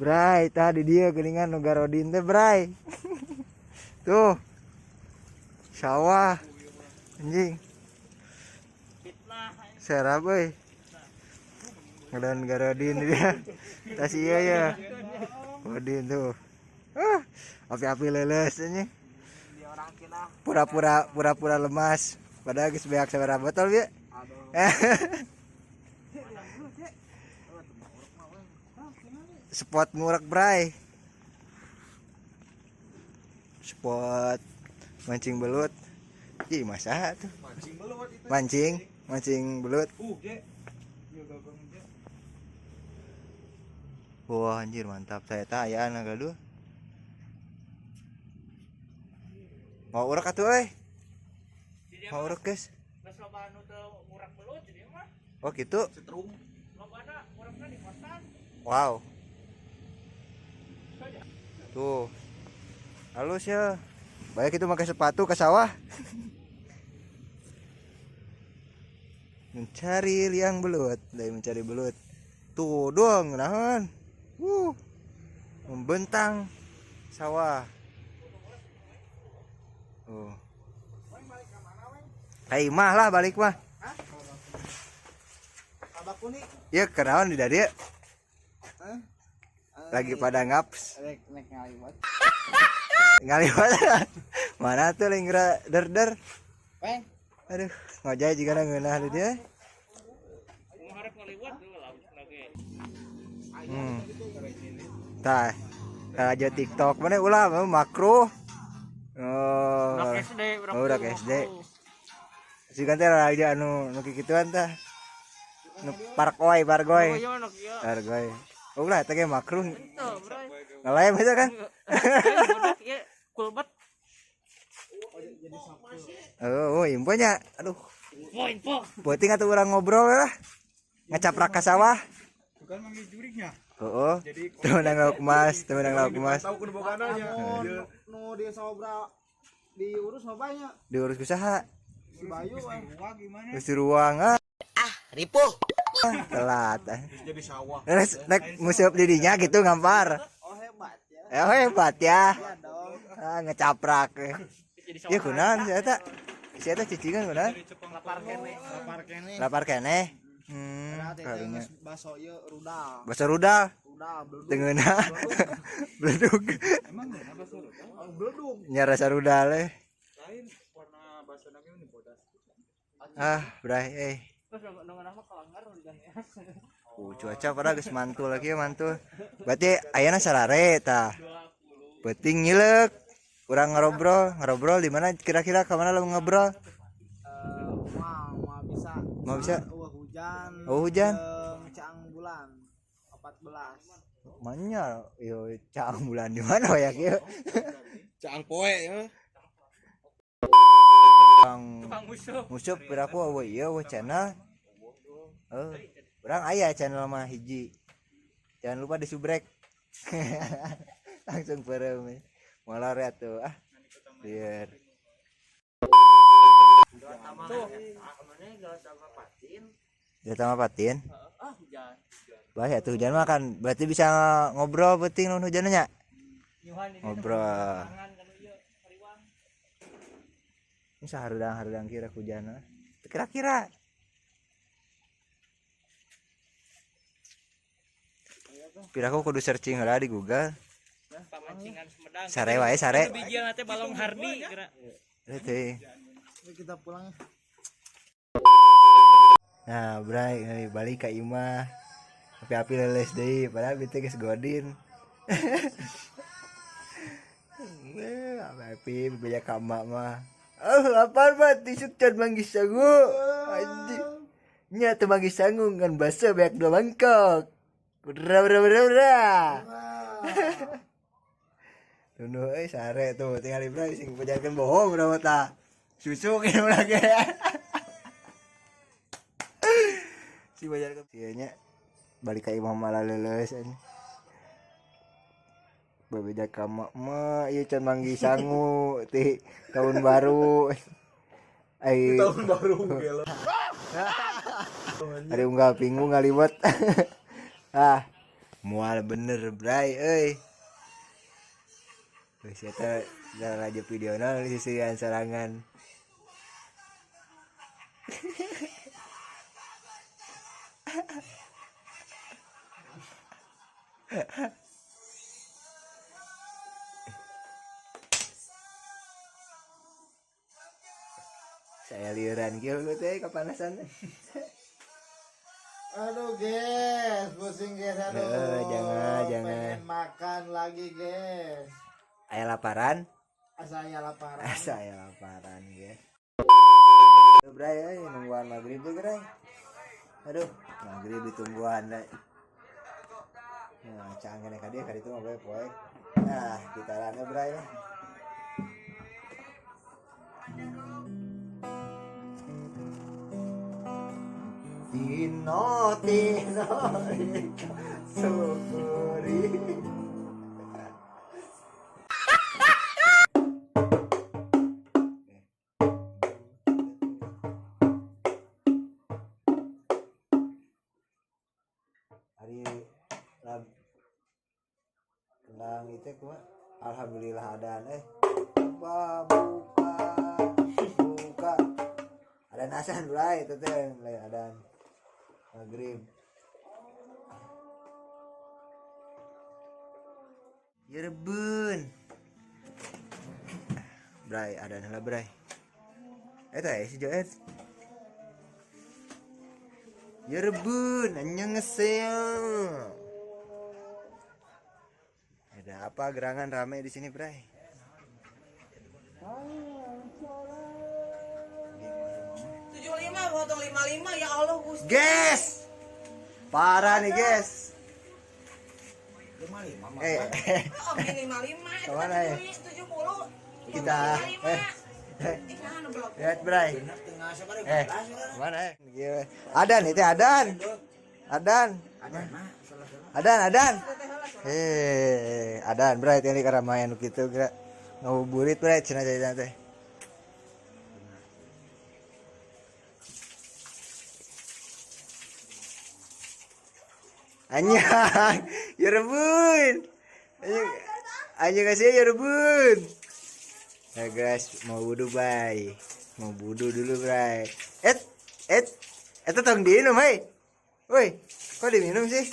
Bray, tadi dia geningan nu garodin teh, Bray. Tuh. Sawah. Anjing. Serap euy. Ngedan garodin dia. Tas ieu ya. Godin tuh. Api-api leles anjing. Pura-pura lemas. Padahal geus beak sabaraha botol ya. Spot ngurek Bray. Spot mancing belut. Ih, masa tuh. Mancing belut. Wah, anjir mantap. Saya tayaan gaduh. Mau urek atuh euy. Mau urek, guys. Geus loba anu teu ngurek belut jadi mah. Oh, gitu. Setrum. Lobana ngurekna di kosan. Wow. Tuh. Halus ya. Baik itu pakai sepatu ke sawah. Mencari liang belut, dari mencari belut. Tuh dong, nahan. Membentang sawah. Kayak mah lah balik mah. Abah kuning. Ya kenaon di dia. Lagi pada ngaps. Nek ngaliwat. Ngaliwat. Mana tuh lingra der. Peng. Aduh, ngojay juga ngeunah di dia. Mengharap ngaliwat dulu lagi. Tah. Aja TikTok mana ulah makro. Oh. Udah SD. Si kan teh aja anu kikituan tah. Nu pargoy. Ulah teh ge makro. Ngalaem eta kan. Kulbat. Oh, infonya. Aduh. Info. Penting atuh urang ngobrol lah. Ngacaprak ka sawah. Bukan manggil jurignya. Heeh. Temenang lauk emas. Tahu kudu bogana nya. Nu di sawah diurus bapaknya. Diurus ku saha? Si Bayu gimana? Geus di ruang Ripuh. telat. Jadi sawah. Nek nguseup di dinya gitu ngampar. Oh hebat ya. Hebat ya. Iya dong. Ngecaprak. Ieu kunaon si eta? Si eta cicingan kunaon? Lapar kene. Kalinya. Baso ieu rudal. Basa rudal. Rudal beledug. Tengeuna. Beledug. Emang baso rudal? Beledug. Nya rasa rudal Lain warna baso nage ini bodas. Bray Terus dengan nama kalanggar diganya. Cuaca pada geus mantul lagi ya mantul. Berarti ayeuna sarare tah. Penting nyilek. Urang ngobrol di mana kira-kira ka mana lu ngobrol? Mau bisa. Hujan. Caang bulan 14. Manya yo caang bulan di mana ya kieu? Caang poe ya. Tukang Musup piraku eueuh ieu channel. Urang aya channel mah hiji. Jangan lupa disubrek. Langsung perem. Molar ya tuh. Biar. Tuh, mana enggak sama patin. Dia sama patin. Hujan. Bahaya tuh hujan mah kan berarti bisa ngobrol penting lawan hujannya nya. Ngobrol. Ini saharudang kira hujan. Kira-kira. Piraku kudu searching heula di Google. Pamancingan Sumedang. Sare wae sare. Bijian teh balong hardi geura. Teh. Kita pulang ya. Nah, Bray, balik ka imah. Api-api leles deui, padahal bete geus godin. Api-api beja ka emak mah. Lapar banget disuk can manggis sangu. Anjing. Nya teu manggis sangu ngan basa beak 2 mangkok. Bra. Tunu euy sare tuh tinggal Bray sing pajakeun bohong urang tah. Susu kieu lagi. Si bajar ke nya balik ka imah malah leuleus anjing. Babeda ka mak mah ieu can manggi sangu ti tahun baru. Ai tahun baru gelo. Ada unggal pinggung ngaliwat. Mual bener bray euy. Geus eta raja videona sisian sarangan. Saya liuran kieu teh kapanasan. Aduh guys, pusing guys, aduh. Jangan. Pengen makan lagi guys. Aya laparan? Saya laparan. Saya laparan guys. Bray euy nungguan maghrib teh bray. Aduh, maghrib ditungguan da. Nah, canggih ka dieu ka ditu mah bae poe. Nah, gitaranna bray lah. Tino syukuri. Hari tentang itu gua alhamdulillah adan buka ada nasan bray itu teh mulai adan maghrib. Ya rebun bray adan heula bray eta si Joet. Ya rebun anjing ngesel. Ada apa gerangan ramai di sini, Bray? 75 potong 55 ya Allah Gusti. Guys. Parah nih, guys. 55 mah. Oh, 55. Kemana ya? 70. Kita Jangan blok. lihat, Bray. Tengah sabari. Mana ya? Gila. Adan itu Adan. Adan. Adan. Adan, Bray, ini keramaian gitu gerak. Ngabuburit, Bray, cenah jajan teh. Anyang, ya rebun. Anyang kasih ya rebun. Ya guys, mau wudu bay. Mau wudu dulu, Bray. Eta tong diminum, hei. Woi, kok diminum sih?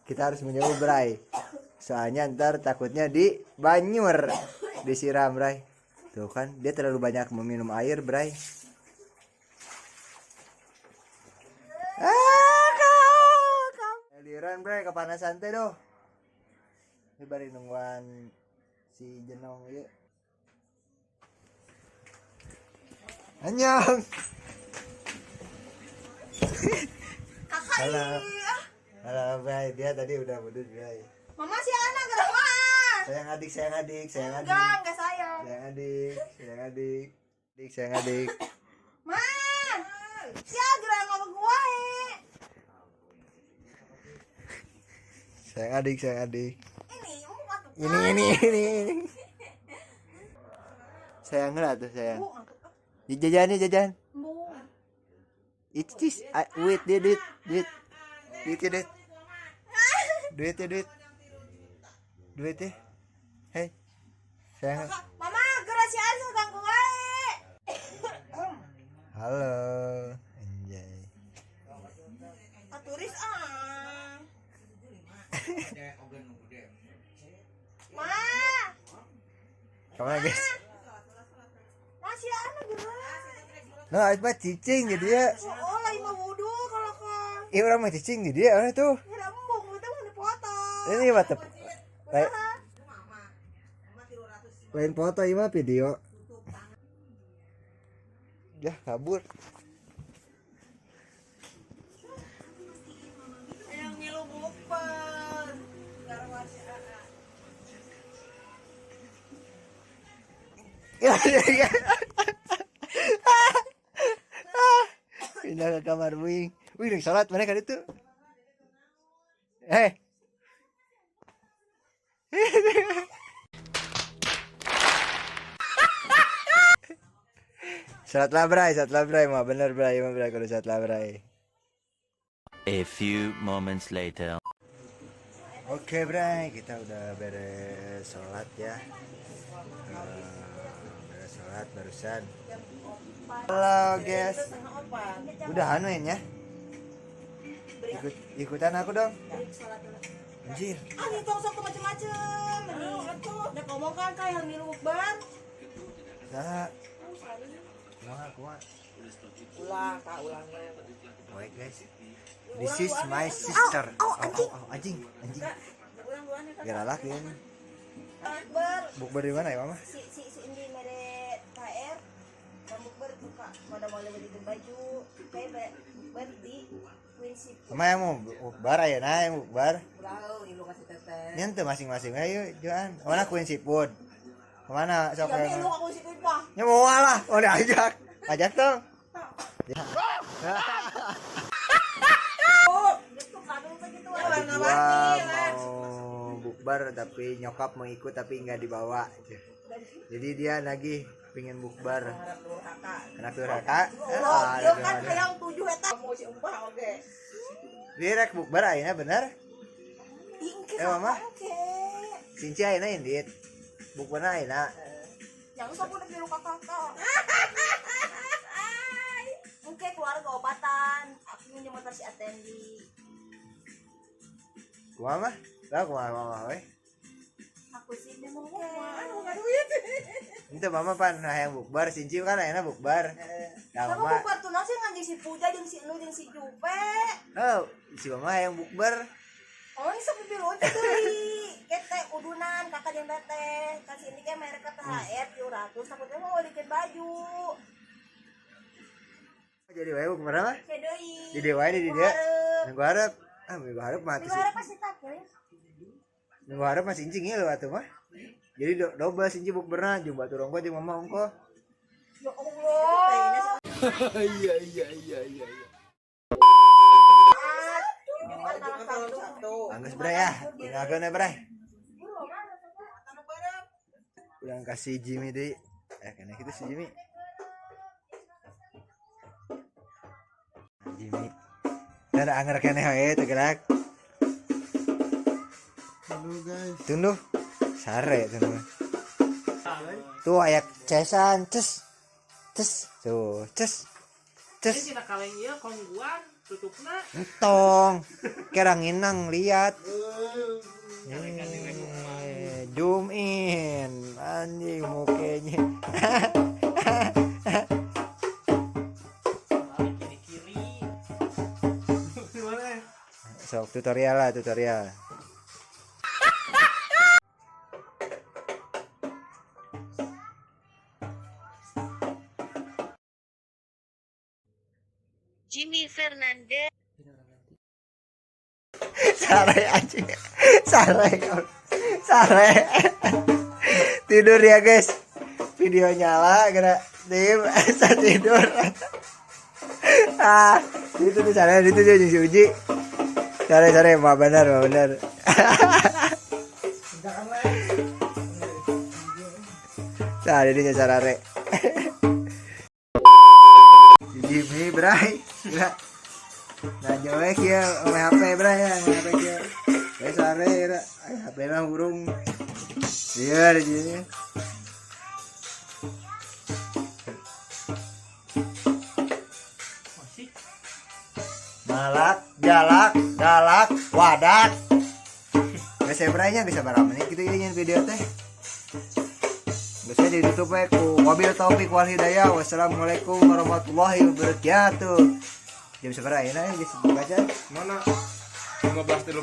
Kita harus menjauh, Bray. Soalnya ntar takutnya di banyur disiram, Bray. Tuh kan, dia terlalu banyak meminum air, Bray. Liran, Bray, kepanasan teh doh. Ini bari nungguan si Jenong ieu. Anyang. Halo. Halo, Bray. Dia tadi udah wudu, Bray. Mama si anak gerangan. Sayang adik. Enggak sayang. Sayang adik. Man. Ya gerangan gua. Sayang adik. Ini Ini. Sayang lah tuh, sayang. Jajan. Bu. Itu cis, duit. Duit. Hei. Sayang. Mama gerak si Arsa ganggu wae. Halo. Anjay. Turis Ma. Kemana, guys? Masih anak gerak. Nah, itu mah cicing jadi ya. Oh, lagi mau wudu kalau kan. Iya, orang mah cicing jadi ya, orang tuh. Ya embung, itu mau dipotong. Ini mah lain foto ini mah video. Ya, kabur. Yang ngilu buper. Garwa si Aa. Ya. Pindah ke kamar Wing. Wing salat mana kan itu? Salat lah bray, mah bener bray, mah bray kalau salat lah bray. A few moments later. Oke bray, kita udah beres sholat ya. Beres sholat barusan. Halo guys. Udah anuin ya. Ikutan aku dong. Anjir. Ini tong sok macem-macem. Nih ngomong kan kayak milu bukber. Salah. Kumaha. Ulang ulang. Baik guys. This is my sister. Anjing. Geralah ini. Bukber di mana ya, Mama? Si Indi mere KR. Bukber buka. Pada mau beli baju. Kayak bukber di prinsip. Mama yang mau bukber ya, nah yang bukber. Ulau, ibu kasih teteh. Nyentuh masing-masing. Ayo, Joan. Mana Queen Seafood? Kemana? Sok Tapi lu aku sih pipa. Ya mau lah, mau diajak. Ajak dong. Gitu kadung begitu Gua mau bukber tapi nyokap mau ikut tapi nggak dibawa. Jadi dia lagi pingin bukber. Anak durhaka. Yo kan yang 7 eta mau si umpah oke. Direk bukber ayeuna bener? Mama. Oke. Cinci ayeuna indit. Bukber ayeuna. Yang sok udah biru kakak. Oke, keluarga obatan. Aku minjem motor si Atendi. Kumaha mah? Lah kumaha we? Aku sih mau enggak duit. Ente mama pan hayang bukber, Cinci kan ayeuna bukber. Da Kamu mama. bubar tunang sih nganjing si Puja jeung si Enu jeung si Jupe. Oh, si mama hayang bukber. Oh, ini sepi biru teh deui. Kete udunan kakak jeung teteh. Kan si ini ke merek THR 700 takutnya mau bikin baju. Jadi wae bukber mah? Ke deui. Jadi wae di dia. Minggu harap. Minggu harap mati sih. Gimana pasti tak ya? Minggu harap masih incing ya lo atuh mah. Jadi double Cinci bukberna jeung batu rongko jeung mama ongko. Ya Allah. Iya. Anggus bray ya. Tinggalkeun bray. Udah kasih Jimmy deh. Kena gitu si Jimmy. Jimmy. Dan anger kene we teu gerak. Halo guys. Tunggu. Sare tunggu. Tuh ayak cesan ces. Tuh, ces. Ini tidak kaleng ieu kongguan tutupna. Entong. Kira nginang lihat. Zoom in. Anjing mukanya. Kiri-kiri. Sok tutorial. Jimmy Fernandez. Sare anjing. Sare. Tidur ya guys. Video nyala kena tim tidur. Itu tuh sare itu dia si Uji. Sare mah benar. Sare dia sare. Jimmy bray. Nah jelek ya, HP bray ya, HP ya. Kayak sare ya, HP mah burung. Iya di sini. Galak, wadak. Geus braynya bisa berapa menit gitu ya nyen video teh. Geus di YouTube we ku wabil taufik wal hidayah. Wassalamualaikum warahmatullahi wabarakatuh. Jam seberapa ya geus baca? Mana? 15.30.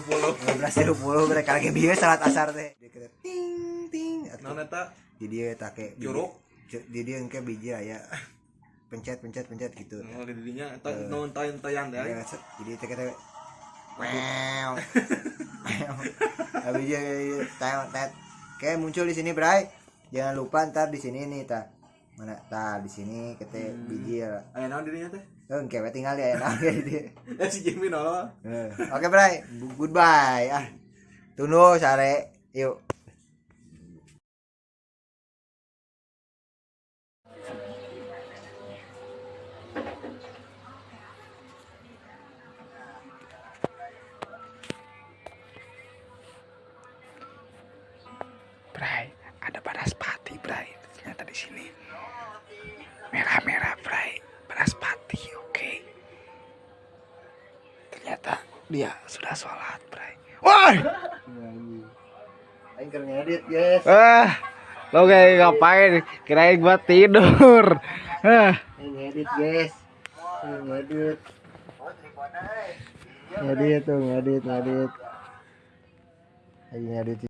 15.30 mereka lagi bieu salat asar teh. Ting. Naon eta? Di dia take Curug. Di dia engke biji aya. Pencet gitu. Oh, di dinya eta naon tayang teh. Ya, jadi teh wow. Habis dia tet. Kayak muncul di sini, Bray. Jangan lupa ntar di sini nih, ta. Mana? Ta di sini kete biji ya. Aya naon di dinya teh? Engke we tinggal ya enak ya dia. Si Jimmy nolong. Oke, Bray. Goodbye. Tunggu sare. Yuk. pati, Bray. Ternyata di sini merah-merah, Bray. Beras pati, oke. Ternyata dia sudah sholat, Bray. Woi! Aing keur ngedit, guys. Lo kayak ngapain? Kirain gua tidur. Aing ngedit, guys. Aing ngedit. Ngedit tuh, ngedit. Aing ngedit.